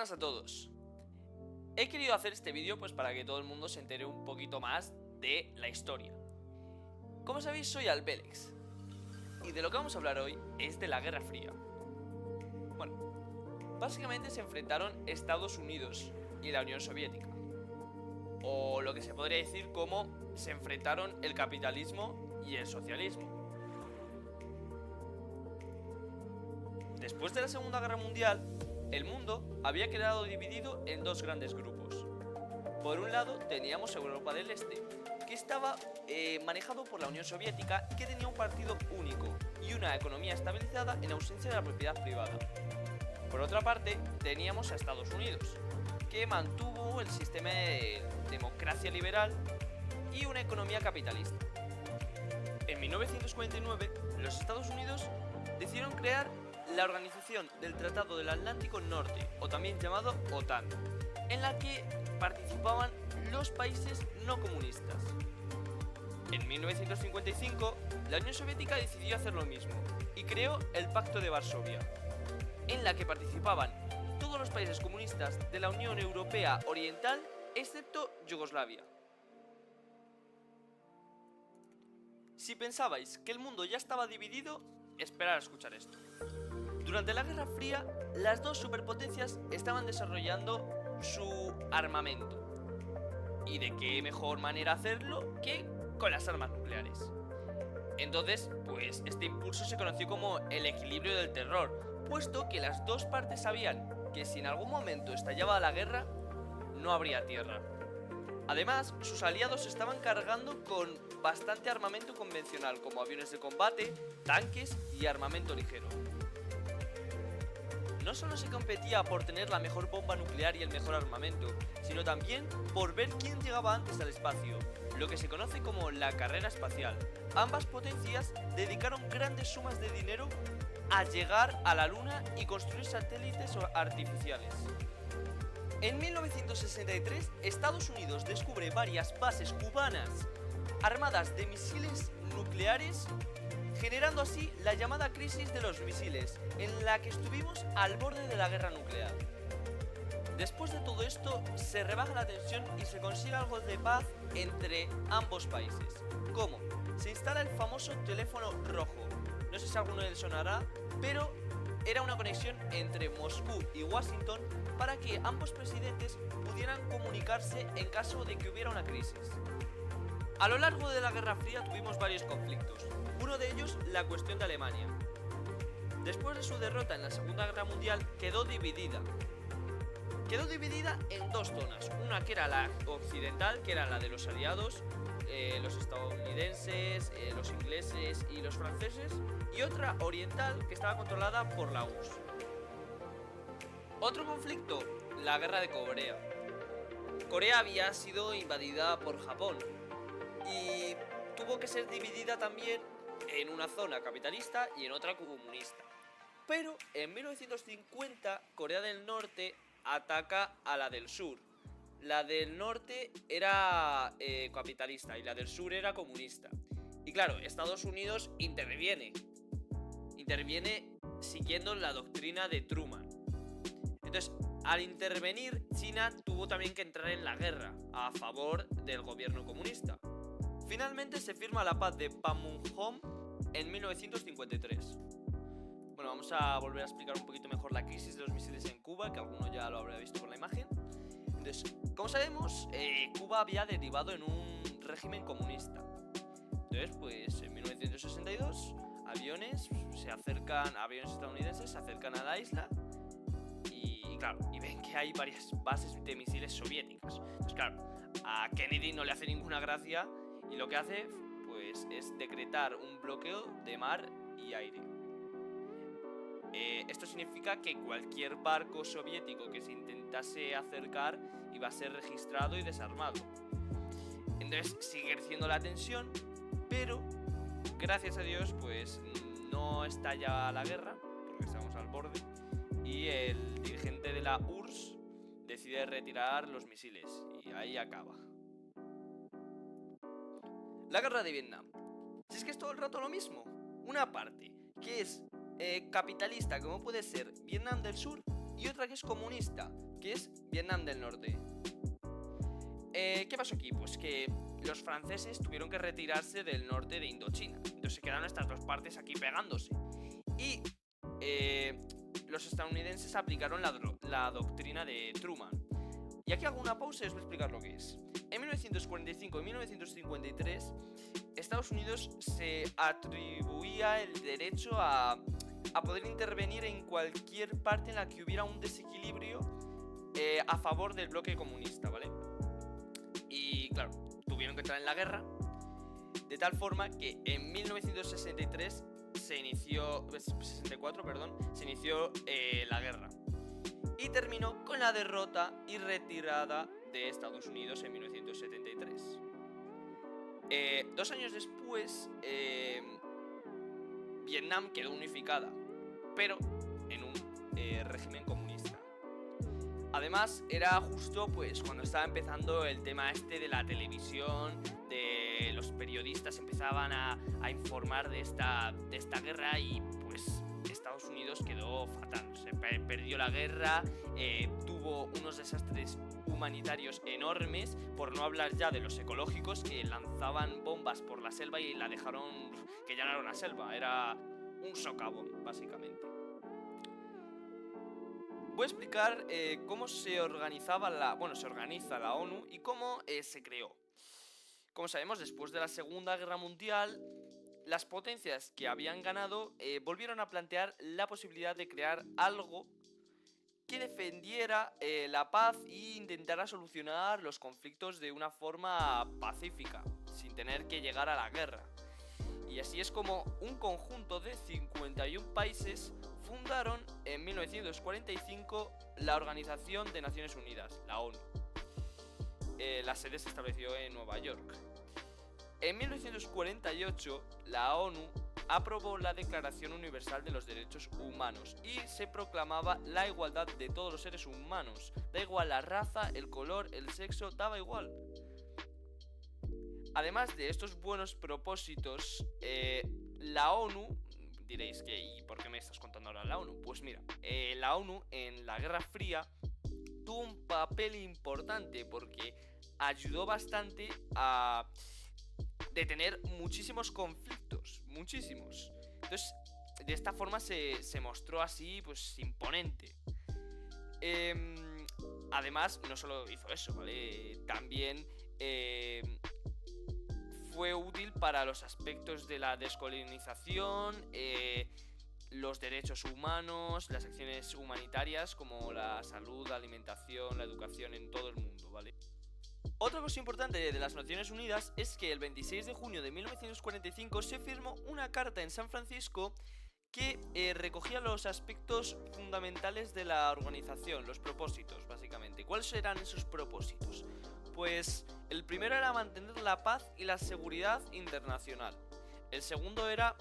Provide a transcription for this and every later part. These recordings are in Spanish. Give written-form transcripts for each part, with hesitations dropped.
buenas a todos. He querido hacer este vídeo pues para que todo el mundo se entere un poquito más de la historia. Como sabéis, soy Albelex y de lo que vamos a hablar hoy es de la Guerra Fría. Bueno, básicamente se enfrentaron Estados Unidos y la Unión Soviética, o lo que se podría decir como se enfrentaron el capitalismo y el socialismo. Después de la Segunda Guerra Mundial, el mundo había quedado dividido en dos grandes grupos. Por un lado teníamos Europa del Este, que estaba manejado por la Unión Soviética, que tenía un partido único y una economía estabilizada en ausencia de la propiedad privada. Por otra parte, teníamos a Estados Unidos, que mantuvo el sistema de democracia liberal y una economía capitalista. En 1949, los Estados Unidos decidieron crear la Organización del Tratado del Atlántico Norte, o también llamado OTAN, en la que participaban los países no comunistas. En 1955, la Unión Soviética decidió hacer lo mismo y creó el Pacto de Varsovia, en la que participaban todos los países comunistas de la Unión Europea Oriental, excepto Yugoslavia. Si pensabais que el mundo ya estaba dividido, esperad a escuchar esto. Durante la Guerra Fría, las dos superpotencias estaban desarrollando su armamento. ¿Y de qué mejor manera hacerlo que con las armas nucleares? Entonces, pues este impulso se conoció como el equilibrio del terror, puesto que las dos partes sabían que si en algún momento estallaba la guerra, no habría tierra. Además, sus aliados se estaban cargando con bastante armamento convencional, como aviones de combate, tanques y armamento ligero. No solo se competía por tener la mejor bomba nuclear y el mejor armamento, sino también por ver quién llegaba antes al espacio, lo que se conoce como la carrera espacial. Ambas potencias dedicaron grandes sumas de dinero a llegar a la Luna y construir satélites artificiales. En 1963, Estados Unidos descubre varias bases cubanas armadas de misiles nucleares, generando así la llamada crisis de los misiles, en la que estuvimos al borde de la guerra nuclear. Después de todo esto, se rebaja la tensión y se consigue algo de paz entre ambos países. ¿Cómo? Se instala el famoso teléfono rojo. No sé si a alguno les sonará, pero era una conexión entre Moscú y Washington para que ambos presidentes pudieran comunicarse en caso de que hubiera una crisis. A lo largo de la Guerra Fría tuvimos varios conflictos. Uno de ellos, la cuestión de Alemania. Después de su derrota en la Segunda Guerra Mundial, quedó dividida. Quedó dividida en dos zonas. Una que era la occidental, que era la de los aliados, los estadounidenses, los ingleses y los franceses, y otra oriental, que estaba controlada por la URSS. Otro conflicto, la Guerra de Corea. Corea había sido invadida por Japón y tuvo que ser dividida también en una zona capitalista y en otra comunista. Pero en 1950 Corea del Norte ataca a la del sur. La del norte era capitalista y la del sur era comunista. Y claro, Estados Unidos interviene siguiendo la doctrina de Truman. Entonces, al intervenir, China tuvo también que entrar en la guerra a favor del gobierno comunista. Finalmente se firma la paz de Panmunjom en 1953. Bueno, vamos a volver a explicar un poquito mejor la crisis de los misiles en Cuba, que alguno ya lo habrá visto por la imagen. Entonces, como sabemos, Cuba había derivado en un régimen comunista. Entonces, pues en 1962, aviones estadounidenses se acercan a la isla y claro, y ven que hay varias bases de misiles soviéticas. Entonces, claro, a Kennedy no le hace ninguna gracia y lo que hace pues es decretar un bloqueo de mar y aire. Esto significa que cualquier barco soviético que se intentase acercar iba a ser registrado y desarmado. Entonces sigue creciendo la tensión, pero gracias a Dios pues no estalla la guerra, porque estamos al borde, y el dirigente de la URSS decide retirar los misiles y ahí acaba. La guerra de Vietnam. Si es que es todo el rato lo mismo. Una parte que es capitalista, como puede ser Vietnam del Sur, y otra que es comunista, que es Vietnam del Norte. ¿Qué pasó aquí? Pues que los franceses tuvieron que retirarse del norte de Indochina. Entonces se quedaron estas dos partes aquí pegándose. Y los estadounidenses aplicaron la doctrina de Truman. Y aquí hago una pausa y os voy a explicar lo que es. En 1945 y 1953, Estados Unidos se atribuía el derecho a poder intervenir en cualquier parte en la que hubiera un desequilibrio a favor del bloque comunista, ¿vale? Y claro, tuvieron que entrar en la guerra, de tal forma que en 1963 se inició, 64, perdón, se inició la guerra. Y terminó con la derrota y retirada de Estados Unidos en 1973. 2 años después, Vietnam quedó unificada, pero en un régimen comunista. Además, era justo pues cuando estaba empezando el tema este de la televisión, de los periodistas empezaban a informar de esta guerra y pues Estados Unidos quedó fatal. Se perdió la guerra, tuvo unos desastres humanitarios enormes, por no hablar ya de los ecológicos que lanzaban bombas por la selva y la dejaron que ya no era una selva, era un socavón, básicamente. Voy a explicar cómo se organiza la ONU y cómo se creó. Como sabemos, después de la Segunda Guerra Mundial, las potencias que habían ganado volvieron a plantear la posibilidad de crear algo que defendiera la paz e intentara solucionar los conflictos de una forma pacífica, sin tener que llegar a la guerra. Y así es como un conjunto de 51 países fundaron en 1945 la Organización de Naciones Unidas, la ONU. La sede se estableció en Nueva York. En 1948, la ONU aprobó la Declaración Universal de los Derechos Humanos y se proclamaba la igualdad de todos los seres humanos. Da igual la raza, el color, el sexo, daba igual. Además de estos buenos propósitos, la ONU, diréis que ¿y por qué me estás contando ahora la ONU? Pues mira, la ONU en la Guerra Fría tuvo un papel importante porque ayudó bastante a detener muchísimos conflictos, muchísimos. Entonces, de esta forma se mostró así, pues, imponente. Además, no solo hizo eso, ¿vale? También fue útil para los aspectos de la descolonización, los derechos humanos, las acciones humanitarias como la salud, la alimentación, la educación en todo el mundo, ¿vale? Otra cosa importante de las Naciones Unidas es que el 26 de junio de 1945 se firmó una carta en San Francisco que recogía los aspectos fundamentales de la organización, los propósitos, básicamente. ¿Cuáles eran esos propósitos? Pues el primero era mantener la paz y la seguridad internacional. El segundo era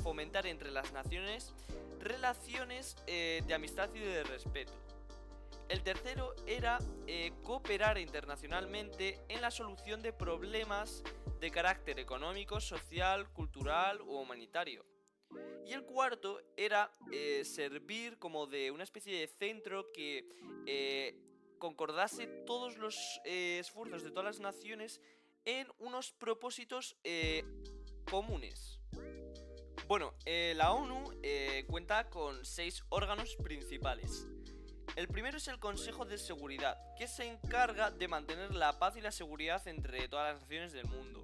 fomentar entre las naciones relaciones de amistad y de respeto. El tercero era cooperar internacionalmente en la solución de problemas de carácter económico, social, cultural o humanitario. Y el cuarto era servir como de una especie de centro que concordase todos los esfuerzos de todas las naciones en unos propósitos comunes. Bueno, la ONU cuenta con 6 órganos principales. El primero es el Consejo de Seguridad, que se encarga de mantener la paz y la seguridad entre todas las naciones del mundo.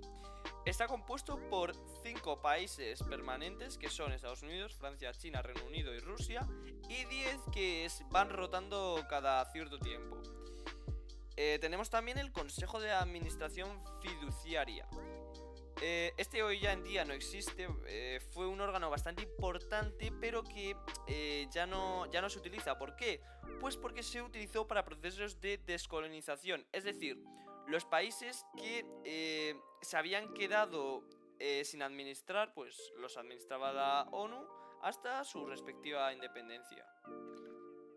Está compuesto por 5 países permanentes, que son Estados Unidos, Francia, China, Reino Unido y Rusia, y 10 que van rotando cada cierto tiempo. Tenemos también el Consejo de Administración Fiduciaria. Este hoy ya en día no existe, fue un órgano bastante importante, pero que ya no se utiliza. ¿Por qué? Pues porque se utilizó para procesos de descolonización, es decir, los países que se habían quedado sin administrar, pues los administraba la ONU hasta su respectiva independencia.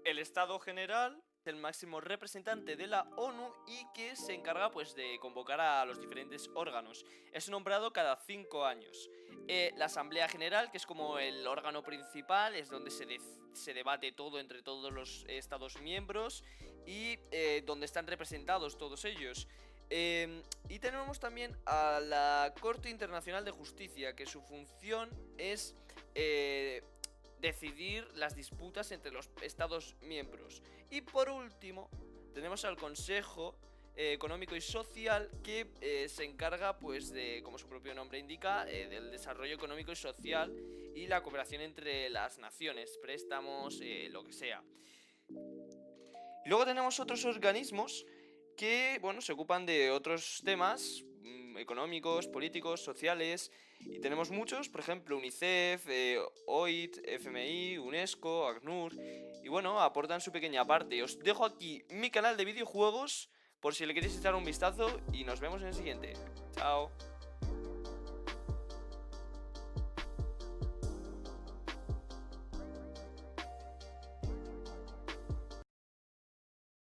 El Estado General el máximo representante de la ONU y que se encarga pues de convocar a los diferentes órganos. Es nombrado cada 5 años. La Asamblea General, que es como el órgano principal, es donde se debate todo entre todos los estados miembros y donde están representados todos ellos. Y tenemos también a la Corte Internacional de Justicia, que su función es decidir las disputas entre los estados miembros. Y por último, tenemos al Consejo Económico y Social, que se encarga, pues, de, como su propio nombre indica, del desarrollo económico y social y la cooperación entre las naciones, préstamos, lo que sea. Luego tenemos otros organismos que, bueno, se ocupan de otros temas económicos, políticos, sociales, y tenemos muchos, por ejemplo, UNICEF, OIT, FMI, UNESCO, ACNUR, y bueno, aportan su pequeña parte. Os dejo aquí mi canal de videojuegos por si le queréis echar un vistazo y nos vemos en el siguiente. Chao.